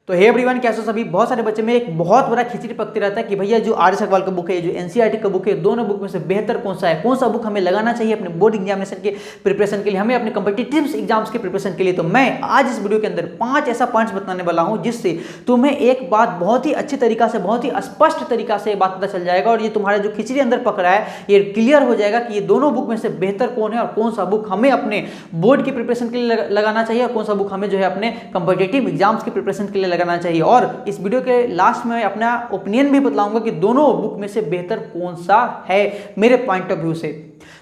तो hey everyone, कैसे हो सभी। बहुत सारे बच्चे में एक बहुत बड़ा खिचड़ी पकते रहता है कि भैया जो आर एस अग्रवाल का बुक है, जो एनसीईआरटी का बुक है, दोनों बुक में से बेहतर कौन सा है, कौन सा बुक हमें लगाना चाहिए अपने बोर्ड एग्जामिनेशन के प्रिपरेशन के लिए, हमें अपने कॉम्पिटिटिव एग्जाम्स के प्रिपरेशन के लिए। तो मैं आज इस वीडियो के अंदर 5 ऐसा पॉइंट्स बताने वाला हूं जिससे तुम्हें एक बात बहुत ही अच्छी तरीका से, बहुत ही स्पष्ट तरीका से बात पता चल जाएगा और ये तुम्हारा जो खिचड़ी अंदर पक रहा है ये क्लियर हो जाएगा कि ये दोनों बुक में से बेहतर कौन है और कौन सा बुक हमें अपने बोर्ड की प्रिपरेशन के लिए लगाना चाहिए और कौन सा बुक हमें जो है अपने कॉम्पिटिटिव एग्जाम्स के प्रिपरेशन के लिए लगाना चाहिए। और इस वीडियो के लास्ट में अपना ओपिनियन भी बतलाऊंगा कि दोनों बुक में से बेहतर कौन सा है मेरे पॉइंट ऑफ व्यू से।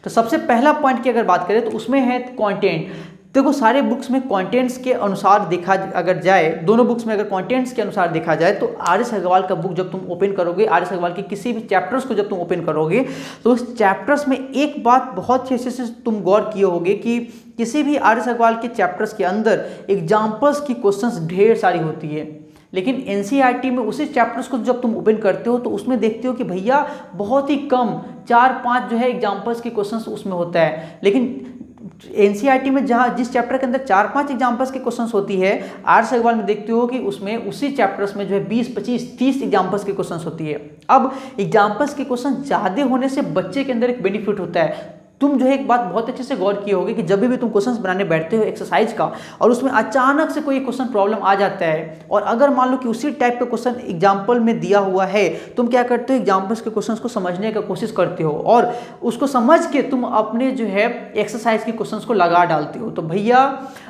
तो सबसे पहला पॉइंट की अगर बात करें तो उसमें है कंटेंट। देखो, सारे बुक्स में कंटेंट्स के अनुसार देखा अगर जाए, दोनों बुक्स में अगर कंटेंट्स के अनुसार देखा जाए तो आर एस अग्रवाल का बुक जब तुम ओपन करोगे, आर एस अग्रवाल के किसी भी चैप्टर्स को जब तुम ओपन करोगे तो उस चैप्टर्स में एक बात बहुत अच्छे से तुम गौर किए होगे कि किसी भी आर एस अग्रवाल के चैप्टर्स के अंदर एग्जाम्पल्स की क्वेश्चंस ढेर सारी होती है, लेकिन एनसीईआरटी में उसी चैप्टर्स को जब तुम ओपन करते हो तो उसमें देखते हो कि भैया बहुत ही कम 4-5 जो है एग्जाम्पल्स के क्वेश्चंस उसमें होता है। लेकिन एनसीईआरटी में जहाँ जिस चैप्टर के अंदर 4-5 एग्जाम्पल्स के क्वेश्चंस होती है, आर एस अग्रवाल में देखते हो कि उसमें उसी चैप्टर्स में जो है 20, 25, 30 एग्जाम्पल्स के क्वेश्चंस होती है। अब एग्जाम्पल्स के क्वेश्चन ज़्यादा होने से बच्चे के अंदर एक बेनिफिट होता है। तुम जो है एक बात बहुत अच्छे से गौर किए होगे कि जब भी तुम क्वेश्चंस बनाने बैठते हो एक्सरसाइज का और उसमें अचानक से कोई क्वेश्चन प्रॉब्लम आ जाता है और अगर मान लो कि उसी टाइप का क्वेश्चन एग्जाम्पल में दिया हुआ है, तुम क्या करते हो, एग्जाम्पल्स के क्वेश्चंस को समझने का कोशिश करते हो और उसको समझ के तुम अपने जो है एक्सरसाइज के क्वेश्चंस को लगा डालते हो। तो भैया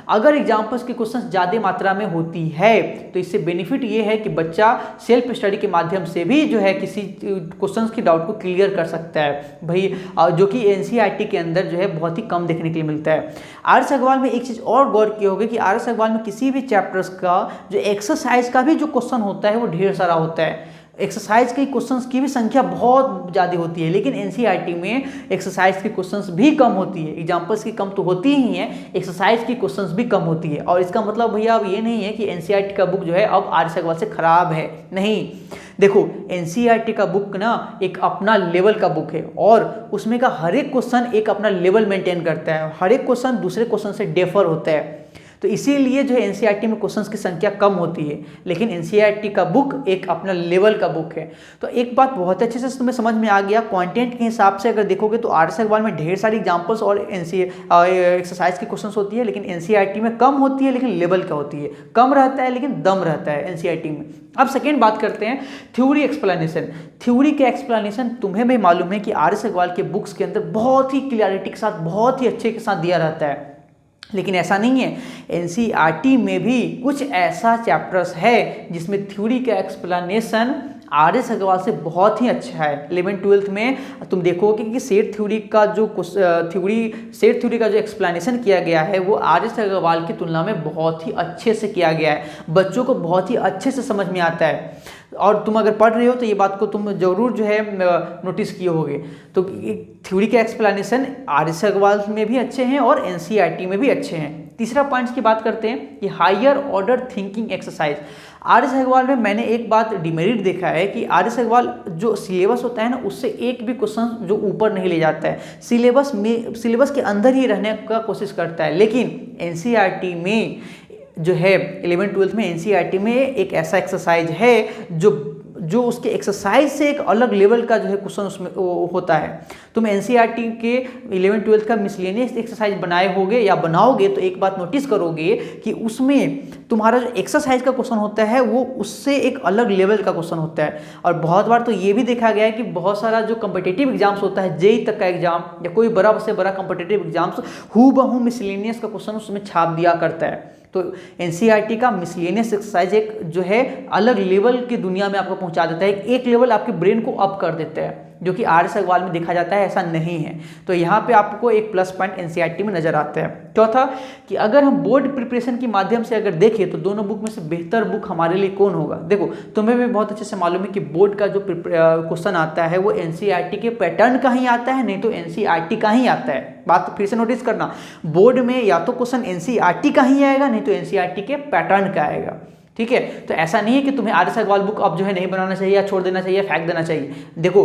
अगर एग्जाम्पल्स के क्वेश्चन ज़्यादा मात्रा में होती है तो इससे बेनिफिट ये है कि बच्चा सेल्फ स्टडी के माध्यम से भी जो है किसी क्वेश्चन की डाउट को क्लियर कर सकता है भाई, जो कि एनसीईआरटी के अंदर जो है बहुत ही कम देखने के लिए मिलता है। आर एस अग्रवाल में एक चीज और गौर किए होगे कि आर एस अग्रवाल में किसी भी चैप्टर्स का जो एक्सरसाइज का भी जो क्वेश्चन होता है वो ढेर सारा होता है। एक्सरसाइज के क्वेश्चंस की भी संख्या बहुत ज़्यादा होती है, लेकिन एनसीईआरटी में एक्सरसाइज के क्वेश्चंस भी कम होती है। एग्जाम्पल्स की कम तो होती ही हैं, एक्सरसाइज की क्वेश्चंस भी कम होती है। और इसका मतलब भैया अब ये नहीं है कि एनसीईआरटी का बुक जो है अब आर एस अग्रवाल से खराब है, नहीं। देखो, एनसीईआरटी का बुक ना एक अपना लेवल का बुक है और उसमें का हर एक क्वेश्चन एक अपना लेवल मेंटेन करता है, हर एक क्वेश्चन दूसरे क्वेश्चन से डिफर होता है। तो इसीलिए जो है एनसीईआरटी में क्वेश्चंस की संख्या कम होती है, लेकिन एनसीईआरटी का बुक एक अपना लेवल का बुक है। तो एक बात बहुत अच्छे से तुम्हें समझ में आ गया, कंटेंट के हिसाब से अगर देखोगे तो आर एस अग्रवाल में ढेर सारी एग्जांपल्स और एक्सरसाइज की क्वेश्चंस होती है, लेकिन एनसीईआरटी में कम होती है लेकिन लेवल का होती है, कम रहता है लेकिन दम रहता है एनसीईआरटी में। अब सेकेंड बात करते हैं थ्योरी एक्सप्लेनेशन। थ्योरी के एक्सप्लेनेशन तुम्हें भी मालूम है कि आर एस अग्रवाल के बुक्स के अंदर बहुत ही क्लियरिटी के साथ, बहुत ही अच्छे के साथ दिया रहता है, लेकिन ऐसा नहीं है। एनसीईआरटी में भी कुछ ऐसा चैप्टर्स है जिसमें थ्योरी का एक्सप्लेनेशन आर एस अग्रवाल से बहुत ही अच्छा है। 11th-12th में तुम देखोगे कि सेट थ्योरी का जो एक्सप्लेनेशन किया गया है वो आर एस अग्रवाल की तुलना में बहुत ही अच्छे से किया गया है, बच्चों को बहुत ही अच्छे से समझ में आता है। और तुम अगर पढ़ रहे हो तो ये बात को तुम जरूर जो है नोटिस किए होगे। तो थ्योरी के एक्सप्लेनेशन आर एस अग्रवाल में भी अच्छे हैं और एनसीईआरटी में भी अच्छे हैं। तीसरा पॉइंट की बात करते हैं कि higher order thinking exercise. R S Agarwal में मैंने एक बात डिमेरिट देखा है कि आर एस अग्रवाल जो सिलेबस होता है ना उससे एक भी क्वेश्चन जो ऊपर नहीं ले जाता है, सिलेबस के अंदर ही रहने का कोशिश करता है। लेकिन एनसीईआरटी में जो है 11th-12th में एनसीईआरटी में एक ऐसा एक्सरसाइज है जो उसके एक्सरसाइज से एक अलग लेवल का जो है क्वेश्चन उसमें होता है। तुम एनसीईआरटी के 11th-12th का मिसलेनियस एक्सरसाइज बनाए होगे या बनाओगे तो एक बात नोटिस करोगे कि उसमें तुम्हारा जो एक्सरसाइज का क्वेश्चन होता है वो उससे एक अलग लेवल का क्वेश्चन होता है। और बहुत बार तो ये भी देखा गया है कि बहुत सारा जो कॉम्पिटिटिव एग्जाम्स होता है, जेईई तक का एग्जाम या कोई बड़ा से बड़ा कॉम्पिटिटिव एग्जाम्स हूबहू मिसलेनियस का क्वेश्चन उसमें छाप दिया करता है। तो एनसीईआरटी का मिसलेनियस एक्सरसाइज एक जो है अलग लेवल की दुनिया में आपको पहुंचा देता है, एक लेवल आपके ब्रेन को अप कर देता है, जो कि आर एस अग्रवाल में देखा जाता है ऐसा नहीं है। तो यहाँ पे आपको एक प्लस पॉइंट एनसीईआरटी में नजर आता है। चौथा कि अगर हम बोर्ड प्रिपरेशन के माध्यम से अगर देखें तो दोनों बुक में से बेहतर बुक हमारे लिए कौन होगा। देखो, तुम्हें भी बहुत अच्छे से मालूम है कि बोर्ड का जो क्वेश्चन आता है वो एनसीईआरटी के पैटर्न का ही आता है, नहीं तो एनसीईआरटी का ही आता है। बात फिर से नोटिस करना, बोर्ड में या तो क्वेश्चन एनसीईआरटी का ही आएगा नहीं तो एनसीईआरटी के पैटर्न का आएगा, ठीक है। तो ऐसा नहीं है कि तुम्हें आर एस अग्रवाल बुक अब जो है नहीं बनाना चाहिए या छोड़ देना चाहिए, फेंक देना चाहिए। देखो,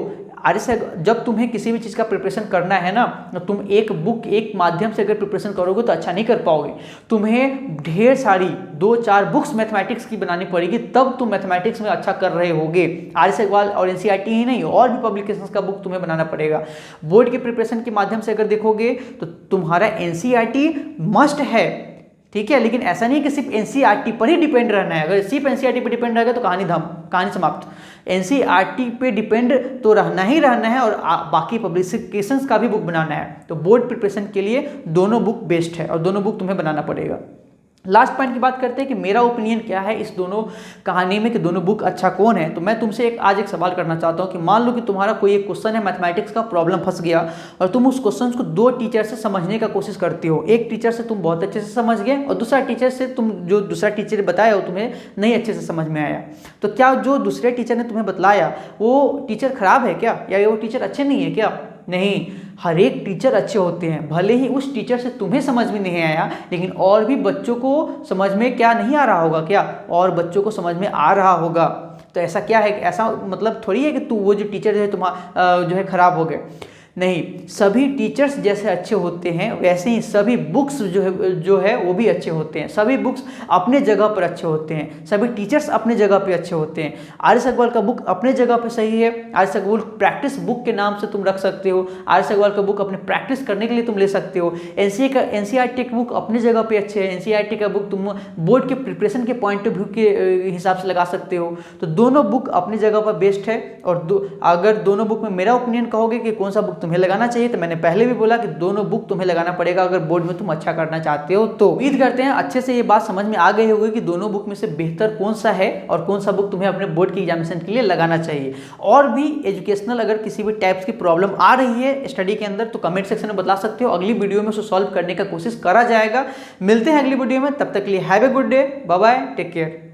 जब तुम्हें किसी भी चीज़ का प्रिपरेशन करना है ना, तो तुम एक बुक एक माध्यम से अगर प्रिपरेशन करोगे तो अच्छा नहीं कर पाओगे। तुम्हें ढेर सारी 2-4 बुक्स मैथमेटिक्स की बनानी पड़ेगी, तब तुम मैथमेटिक्स में अच्छा कर रहे होगे। आर.एस. अग्रवाल और एनसीईआरटी ही नहीं, और भी पब्लिकेशंस का बुक तुम्हें बनाना पड़ेगा। बोर्ड के प्रिपरेशन के माध्यम से अगर देखोगे तो तुम्हारा एनसीईआरटी मस्ट है, ठीक है, लेकिन ऐसा नहीं कि सिर्फ एनसीईआरटी पर ही डिपेंड रहना है। अगर सिर्फ एनसीईआरटी पर डिपेंड रहेगा तो कहानी समाप्त। एनसीईआरटी पे डिपेंड तो रहना ही रहना है, और बाकी पब्लिकेशंस का भी बुक बनाना है। तो बोर्ड प्रिपरेशन के लिए दोनों बुक बेस्ट है और दोनों बुक तुम्हें बनाना पड़ेगा। लास्ट पॉइंट की बात करते हैं कि मेरा ओपिनियन क्या है इस दोनों कहानी में कि दोनों बुक अच्छा कौन है। तो मैं तुमसे आज एक सवाल करना चाहता हूं कि मान लो कि तुम्हारा कोई एक क्वेश्चन है, मैथमेटिक्स का प्रॉब्लम फंस गया, और तुम उस क्वेश्चन को 2 टीचर से समझने का कोशिश करते हो। एक टीचर से तुम बहुत अच्छे से समझ गए और दूसरा टीचर से तुम जो दूसरा टीचर बताया हो तुम्हें नहीं अच्छे से समझ में आया। तो क्या जो दूसरे टीचर ने तुम्हें बतलाया वो टीचर खराब है क्या, या वो टीचर अच्छे नहीं है क्या? नहीं, हर एक टीचर अच्छे होते हैं। भले ही उस टीचर से तुम्हें समझ में नहीं आया, लेकिन और भी बच्चों को समझ में क्या नहीं आ रहा होगा क्या, और बच्चों को समझ में आ रहा होगा। तो ऐसा क्या है, ऐसा मतलब थोड़ी है कि तू वो जो टीचर है तुम्हारा जो है खराब हो गए। नहीं, सभी टीचर्स जैसे अच्छे होते हैं वैसे ही सभी बुक्स जो है वो भी अच्छे होते हैं। सभी बुक्स अपने जगह पर अच्छे होते हैं, सभी टीचर्स अपने जगह पे अच्छे होते हैं। आर.एस. अग्रवाल का बुक अपने जगह पे सही है। आर.एस. अग्रवाल प्रैक्टिस बुक के नाम से तुम रख सकते हो। आर.एस. अग्रवाल का बुक अपने प्रैक्टिस करने के लिए तुम ले सकते हो। एनसीईआरटी का बुक अपनी जगह पे अच्छे है। एनसीईआरटी का बुक तुम बोर्ड के प्रिपरेशन के पॉइंट ऑफ व्यू के हिसाब से लगा सकते हो। तो दोनों बुक अपनी जगह पर बेस्ट है। और अगर दोनों बुक में मेरा ओपिनियन कहोगे कि कौन सा बुक तुम्हें लगाना चाहिए, तो मैंने पहले भी बोला कि दोनों बुक तुम्हें लगाना पड़ेगा अगर बोर्ड में तुम अच्छा करना चाहते हो। तो उम्मीद करते हैं अच्छे से ये बात समझ में आ गई होगी कि दोनों बुक में से बेहतर कौन सा है और कौन सा बुक तुम्हें अपने बोर्ड की एग्जामिनेशन के लिए लगाना चाहिए। और भी एजुकेशनल अगर किसी भी टाइप्स की प्रॉब्लम आ रही है स्टडी के अंदर तो कमेंट सेक्शन में बता सकते हो। अगली वीडियो में उसे सॉल्व करने का कोशिश करा जाएगा। मिलते हैं अगली वीडियो में, तब तक के लिए have a good day, bye bye, take care.